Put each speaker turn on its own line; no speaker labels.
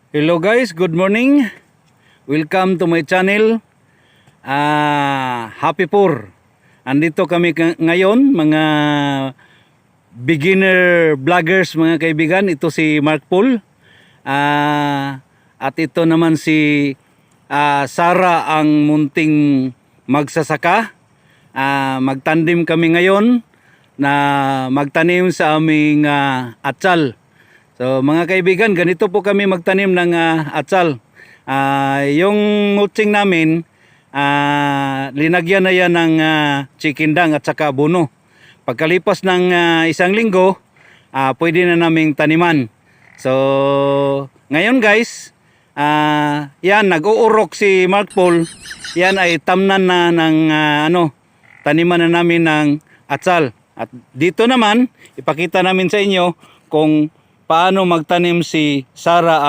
Hello guys, good morning. Welcome to my channel. Happy Poor. Andito kami ngayon, mga beginner vloggers, mga kaibigan. Ito si Mark Paul. At ito naman si Sarah, ang munting magsasaka. Magtandim kami ngayon na magtanim sa aming atsal. So mga kaibigan, ganito po kami magtanim ng atsal. Yung mulching namin, linagyan na yan ng chicken dung at saka abono. Pagkalipas ng isang linggo, pwede na naming taniman. So ngayon guys, yan, nag-uurok si Mark Paul. Yan ay tamnan na ng taniman na namin ng atsal. At dito naman, ipakita namin sa inyo kung paano magtanim si Sarah